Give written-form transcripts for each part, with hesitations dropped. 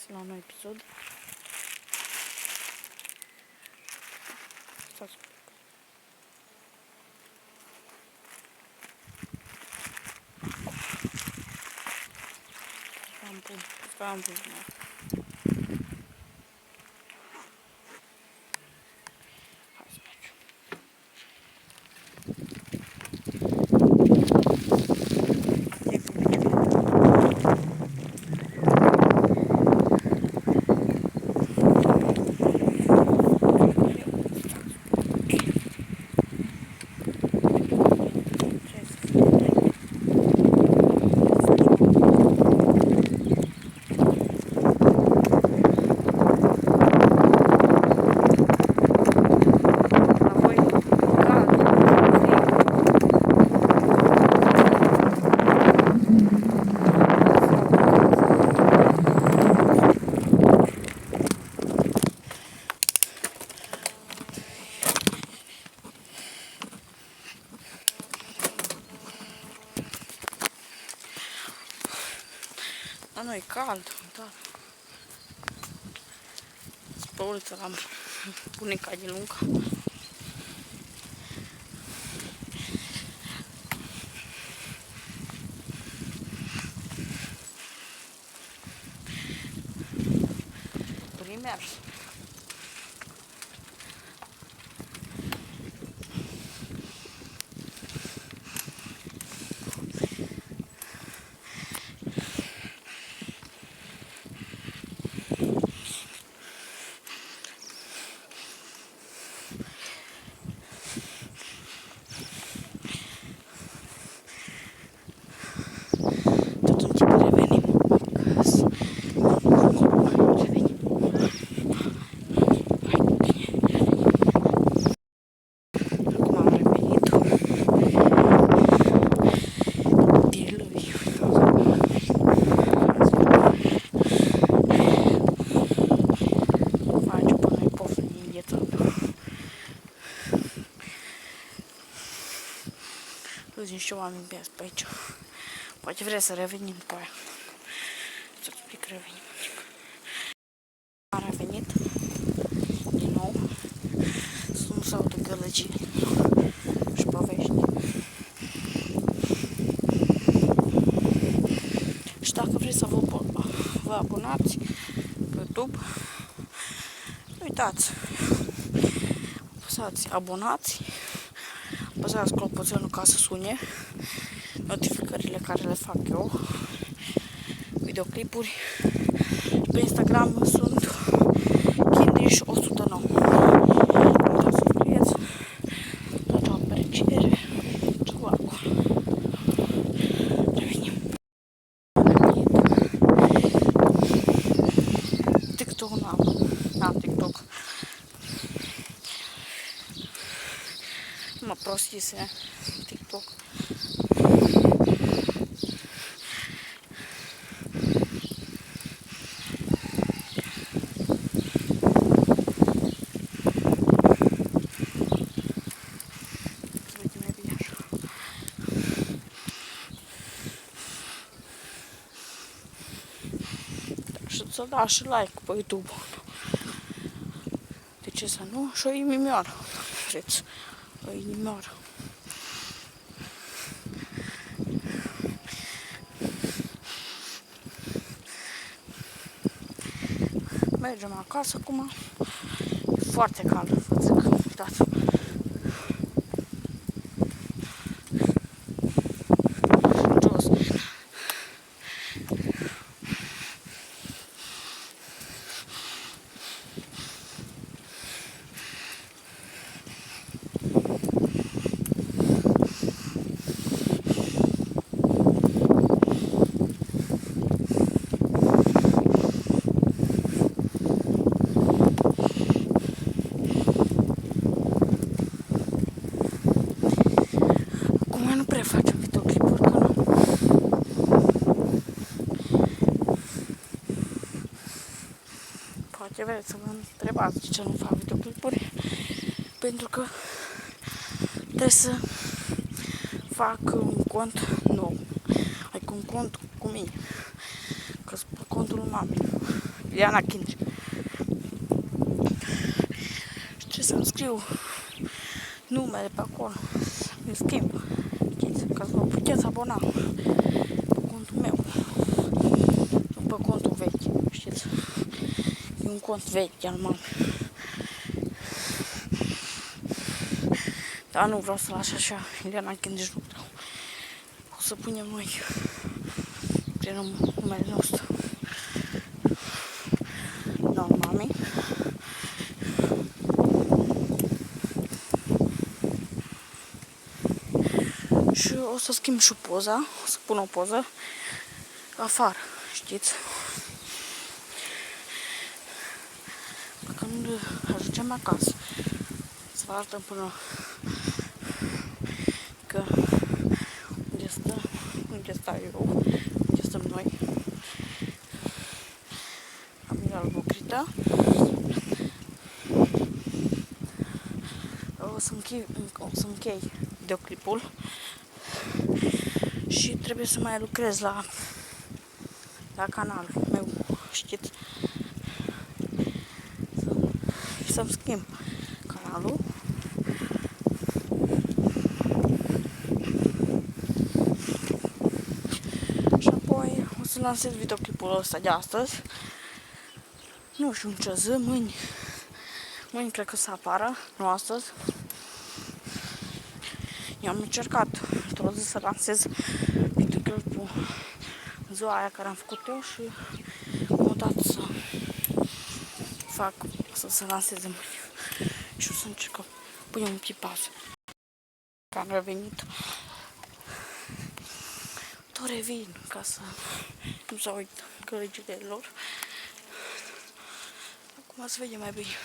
găsit la un nou episod. Stați un pic. Am pus hai să mergem. La noi e cald, da. Pe uliță la bunica din Lunca. Primers. Sunt niște oameni beați pe aici. Poate vrea să revenim pe aia. Să-ți explic revenim. Am revenit din nou. Sunt să aud gălăgie și povești. Și dacă vreți să vă abonați pe YouTube, uitați, apăsați abonați, apăsați clopoțelul ca să sune notificările care le fac eu, videoclipuri. Pe Instagram sunt Kindish109. Uitați să scrieți, toată apreciere, ceva acolo. Revenim. TikTok n-am TikTok. Mă prostise TikTok. Și să dați și like pe YouTube. De ce să nu? Și o inimioară, vreți. O inimioară. Mergem acasă acum. E foarte cald, vă zic. Uitați. Jos. Facem videoclipuri, că nu. Poate vreți să vă întrebați de ce nu fac videoclipuri. Pentru că trebuie să fac un cont nou. Adică un cont cu mine. Că pe contul mamei. Diana Kindri. Și trebuie să-mi scriu numele pe acolo. Îmi schimb. Știți, ca să vă puteți abona pe contul meu. Nu pe contul vechi, știți. E un cont vechi al mamei. Dar nu vreau să las așa, Diana Kindri nu vreau. O să punem noi prin numele nostru. Mami. Și o să schimb și poza, o să pun o poză afară, știți? Când ajungem acasă, să vă arătăm până că unde stau eu, unde stăm noi. Amiral Bocrita. O să închei videoclipul și trebuie să mai lucrez la canalul meu, știți? Să-mi schimb canalul. Și apoi o să lansez videoclipul ăsta de astăzi. Nu știu în ce zi, mâine cred că să apară, nu astăzi. Eu am încercat într-o zi să lansez videoclipul ziua aia care am făcut eu și m-am dat să se lanseze mâine. Și o să încerc, punem un pic pauză. Că am revenit. Tot revin ca să nu se uită colegile lor. Acum se vede mai bine.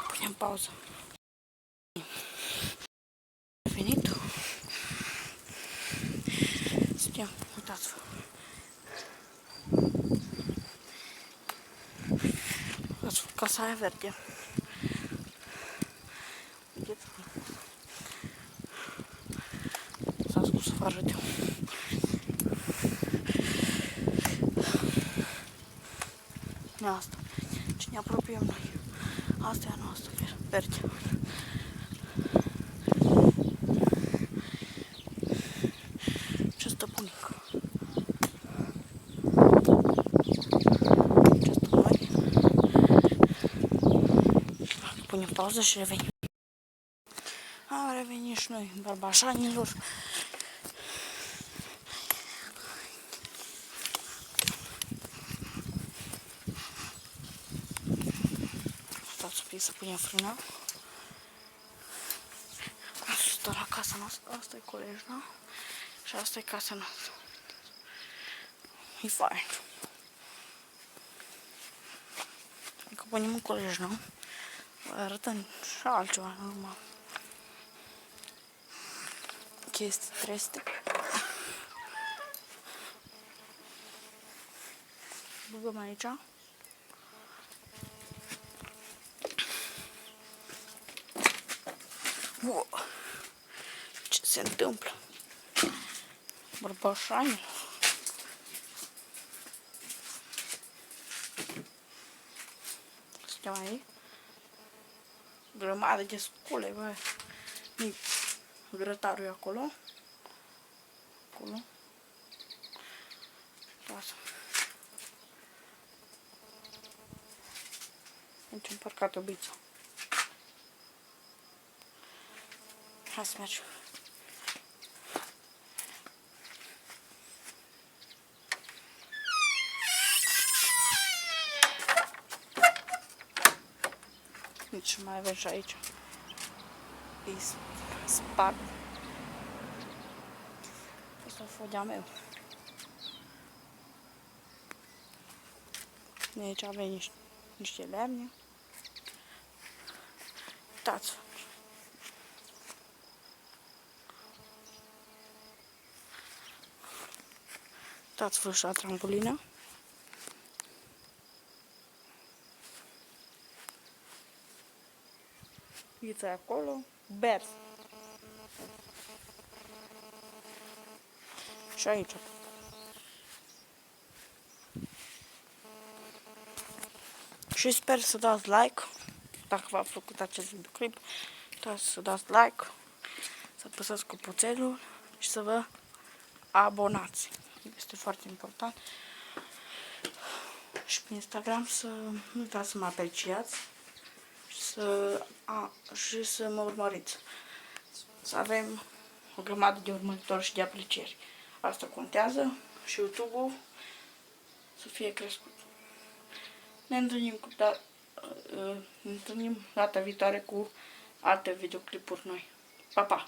Punem pauză. Revenit. Suntem, uitați-vă. Uitați-vă, casa aia verde. Vedeți-vă. S-a scos să vă arăt eu. Asta. Și ne apropiem noi. Asta e a noastră, verde. Ce stăpânic. Ce stăm noi. Punem pauză și revenim. Am revenit și noi, barbașanilor. Stați un pic să punem frâna. Asta la casa noastră, asta e colejna și asta e casa noastră. E fain. Dacă punem în colejna, vă arătăm și altceva, normal. Chestii treste. Băgăm aici. Wow. Ce se întâmplă? Bărbașani. Suntem aici. Grămadă de scule, bă. Grătarul e acolo. Acolo. Lasă. Aici am parcat o biță. Hai să mergem. Nici mai avem și aici. E spart. Asta e fodea meu. De aici avem niște lemne. Uitați. Uitați-vă și la trambulină. Ghița acolo. Bers. Și aici. Și sper să dați like. Dacă v-a plăcut acest videoclip, să dați like, să apăsați clopoțelul și să vă abonați. Este foarte important. Și pe Instagram să nu uitați să mă apreciați și să mă urmăriți. Să avem o grămadă de urmăritori și de aprecieri. Asta contează și YouTube-ul să fie crescut. Ne întâlnim data viitoare cu alte videoclipuri noi. Pa, pa!